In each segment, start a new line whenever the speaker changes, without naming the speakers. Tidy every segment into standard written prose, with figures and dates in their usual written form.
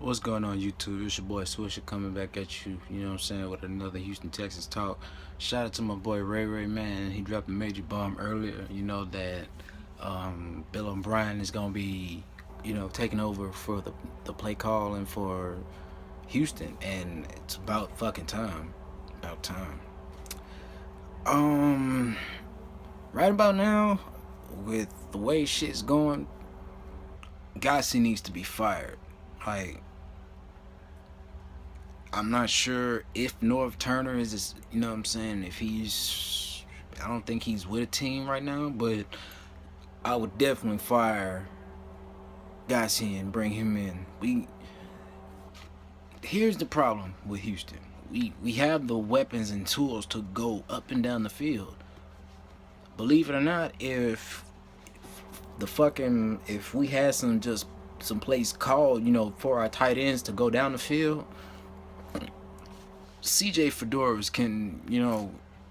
What's going on YouTube? It's your boy Swisher coming back at you, you know what I'm saying, with another Houston, Texas talk. Shout out to my boy Ray Ray, man. He dropped a major bomb earlier, you know, that Bill O'Brien is going to be, taking over for the play calling for Houston, and it's about fucking time. About time. Um, right about now, with the way shit's going, Gossi needs to be fired. Like, I'm not sure if Norv Turner is, you know what I'm saying, if he's, I don't think he's with a team right now, but I would definitely fire Gossi and bring him in. Here's the problem with Houston. We have the weapons and tools to go up and down the field. Believe it or not, if we had some place called, for our tight ends to go down the field, CJ Fedoras can,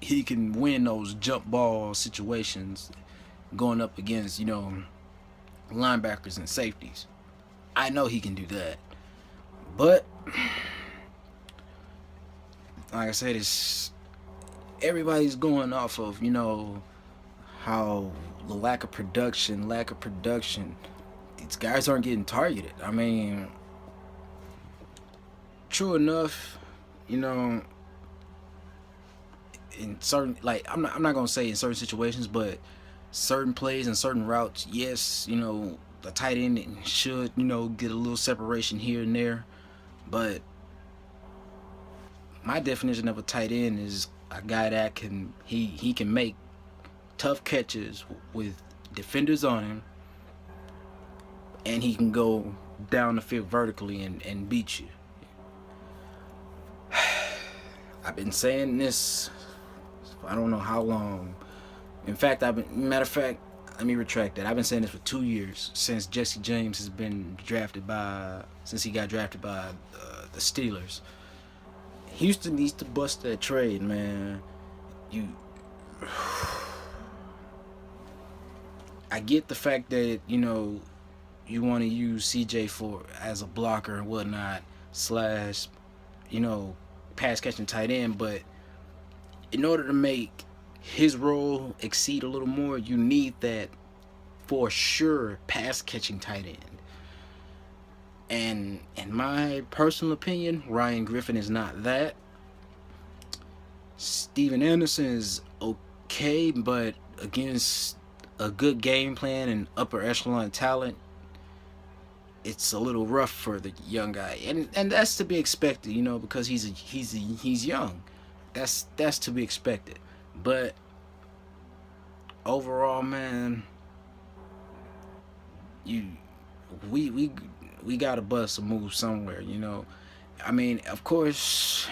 he can win those jump ball situations going up against, linebackers and safeties. I know he can do that. But like I said, everybody's going off of, how the lack of production. These guys aren't getting targeted. I mean, true enough, in certain, like, I'm not gonna say in certain situations, but certain plays and certain routes, yes, the tight end should, get a little separation here and there. But my definition of a tight end is a guy that he can make tough catches with defenders on him, and he can go down the field vertically and beat you. I've been saying this, I don't know how long. In fact, matter of fact, let me retract that. I've been saying this for 2 years, since Jesse James has been since he got drafted by the Steelers. Houston needs to bust that trade, man. I get the fact that, you want to use CJ as a blocker and whatnot, slash, pass catching tight end, but in order to make his role exceed a little more, you need that for sure pass catching tight end. And in my personal opinion, Ryan Griffin is not that. Steven Anderson is okay, but against a good game plan and upper echelon talent, it's a little rough for the young guy, and that's to be expected, because he's young. That's to be expected. But overall, man, we gotta bust a move somewhere. I mean, of course,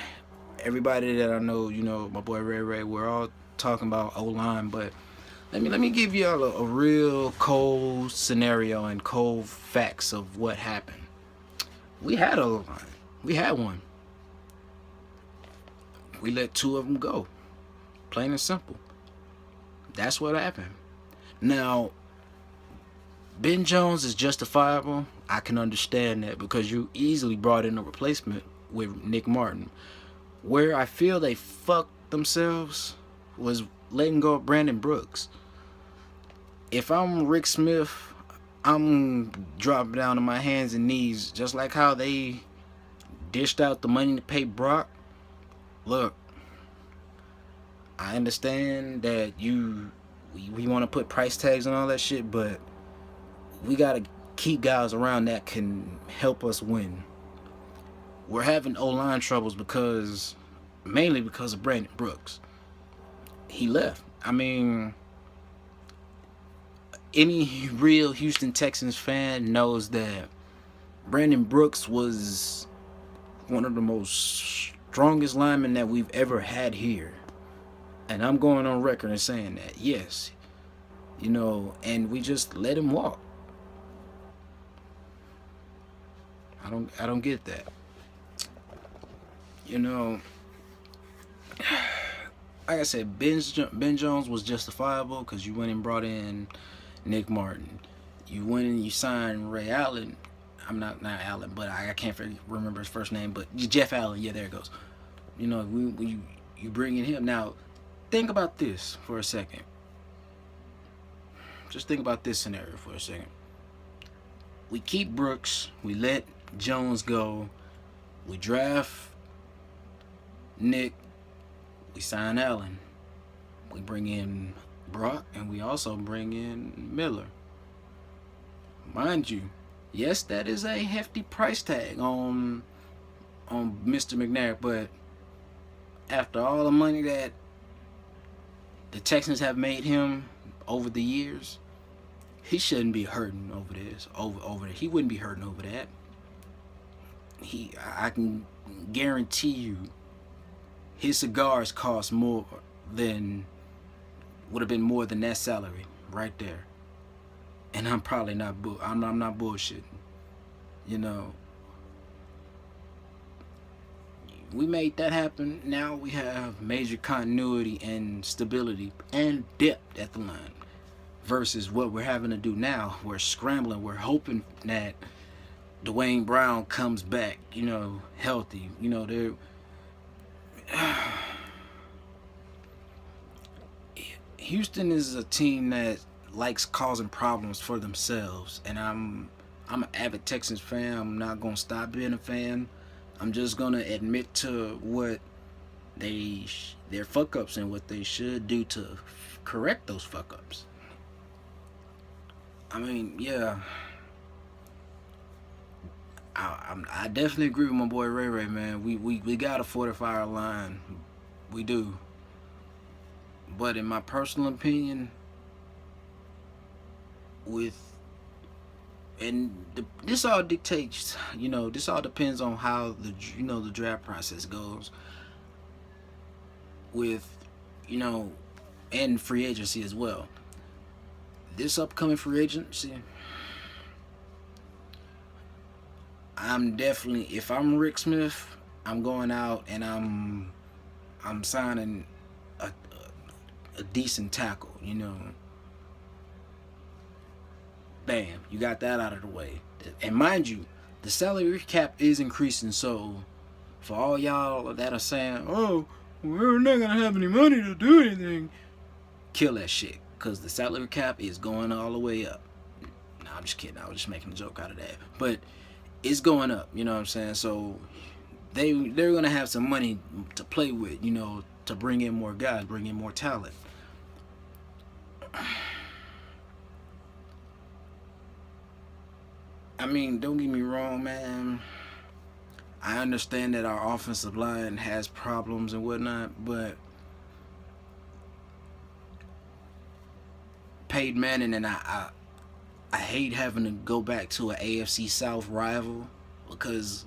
everybody that I know, my boy Ray, we're all talking about O-line, but let me give y'all a real cold scenario and cold facts of what happened. We had O-line. We had one. We let two of them go. Plain and simple. That's what happened. Now, Ben Jones is justifiable. I can understand that, because you easily brought in a replacement with Nick Martin. Where I feel they fucked themselves was letting go of Brandon Brooks. If I'm Rick Smith, I'm dropping down to my hands and knees, just like how they dished out the money to pay Brock. Look, I understand that we want to put price tags on all that shit, but we gotta keep guys around that can help us win. We're having O-line troubles mainly because of Brandon Brooks. He left. I mean, any real Houston Texans fan knows that Brandon Brooks was one of the most strongest linemen that we've ever had here. And I'm going on record and saying that, yes. And we just let him walk. I don't get that. Like I said, Ben Jones was justifiable because you went and brought in Nick Martin. You went and you signed Ray Allen. I'm not Allen, but I can't remember his first name. But Jeff Allen, yeah, there it goes. You know, you bring in him now. Think about this for a second. Just think about this scenario for a second. We keep Brooks. We let Jones go. We draft Nick. We sign Allen. We bring in Brock, and we also bring in Miller. Mind you, yes, that is a hefty price tag on Mr. McNair, but after all the money that the Texans have made him over the years, he shouldn't be hurting over this. Over there, he wouldn't be hurting over that. I can guarantee you, his cigars cost more than would have been more than that salary right there. And I'm probably not I'm not bullshitting. You know, we made that happen. Now we have major continuity and stability and depth at the line. Versus what we're having to do now. We're scrambling. We're hoping that Dwayne Brown comes back, you know, healthy. You know, they're Houston is a team that likes causing problems for themselves, and I'm an avid Texans fan. I'm not gonna stop being a fan. I'm just gonna admit to what their fuck ups and what they should do to correct those fuck ups. I mean, yeah, I definitely agree with my boy Ray, man. We gotta fortify our line. We do. But in my personal opinion, this all dictates, you know, this all depends on how the draft process goes with, you know, and free agency as well. This upcoming free agency, I'm definitely, if I'm Rick Smith, I'm going out and I'm signing a decent tackle, you know. Bam, you got that out of the way. And mind you, the salary cap is increasing, so for all y'all that are saying, oh, we're not gonna have any money to do anything, kill that shit, because the salary cap is going all the way up. No, I'm just kidding. I was just making a joke out of that. But it's going up, you know what I'm saying? So they're going to have some money to play with, you know, to bring in more guys, bring in more talent. I mean, don't get me wrong, man. I understand that our offensive line has problems and whatnot, but Peyton Manning and I hate having to go back to an AFC South rival, because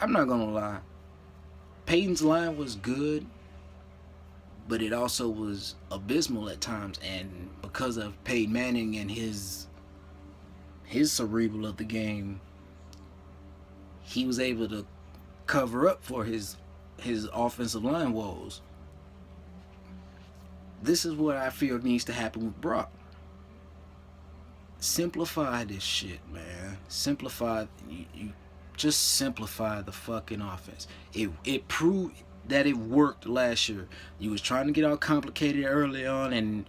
I'm not gonna lie, Peyton's line was good, but it also was abysmal at times, and because of Peyton Manning and his cerebral of the game, he was able to cover up for his offensive line woes. This is what I feel needs to happen with Brock. Simplify this shit, man. Simplify. You just simplify the fucking offense. It proved that it worked last year. You was trying to get all complicated early on, and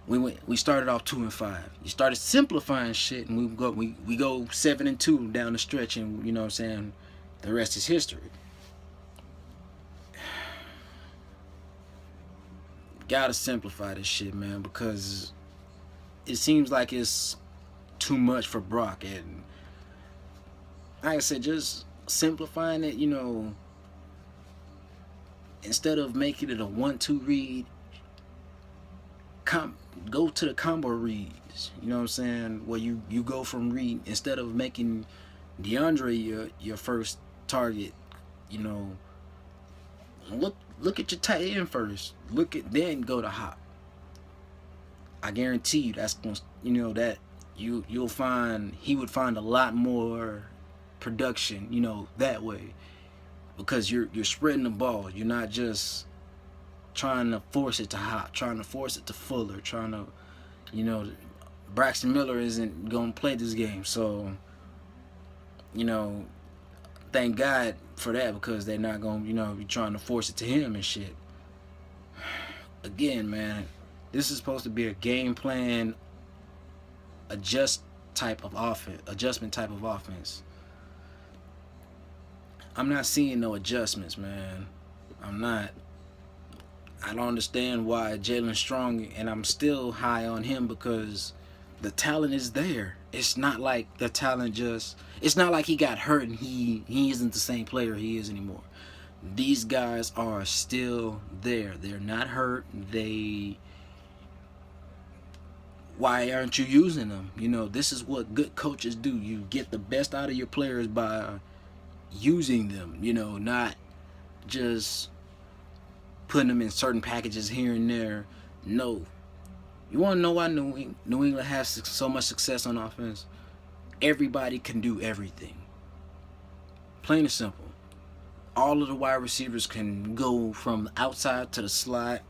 we started off 2-5. You started simplifying shit, and we go 7-2 down the stretch, and you know what I'm saying, the rest is history. Gotta simplify this shit, man, because it seems like it's too much for Brock. And like I said, just simplifying it, you know, instead of making it a 1-2 read, go to the combo reads. You know what I'm saying? Where you go from read, instead of making DeAndre your first target, you know, look at your tight end first. Then go to Hop. I guarantee you that's gonna, you know, that you'll find he would find a lot more production, you know, that way, because you're spreading the ball. You're not just trying to force it to Hop, trying to force it to Fuller, trying to, you know, Braxton Miller isn't gonna play this game, so you know, thank God for that, because they're not gonna, be trying to force it to him and shit. Again, man, this is supposed to be a game plan adjustment type of offense. I'm not seeing no adjustments, man. I'm not. I don't understand why Jalen Strong, and I'm still high on him because the talent is there. It's not like the talent just. It's not like he got hurt and he isn't the same player he is anymore. These guys are still there. They're not hurt. Why aren't you using them? This is what good coaches do. You get the best out of your players by using them. Not just putting them in certain packages here and there. No. You want to know why New England has so much success on offense? Everybody can do everything. Plain and simple. All of the wide receivers can go from outside to the slot.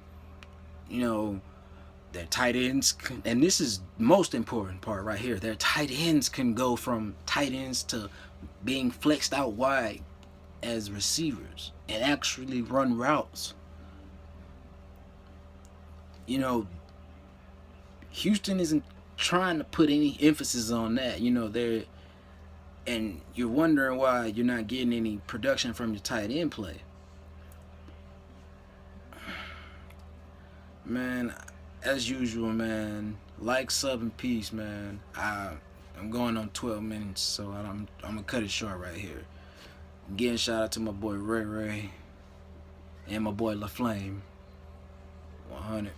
Their tight ends, and this is most important part right here. Their tight ends can go from tight ends to being flexed out wide as receivers and actually run routes. Houston isn't trying to put any emphasis on that. And you're wondering why you're not getting any production from your tight end play. Man, as usual, man, like, sub, and peace, man. I'm going on 12 minutes, so I'm gonna cut it short right here. Again, shout out to my boy Ray and my boy LaFlame. 100.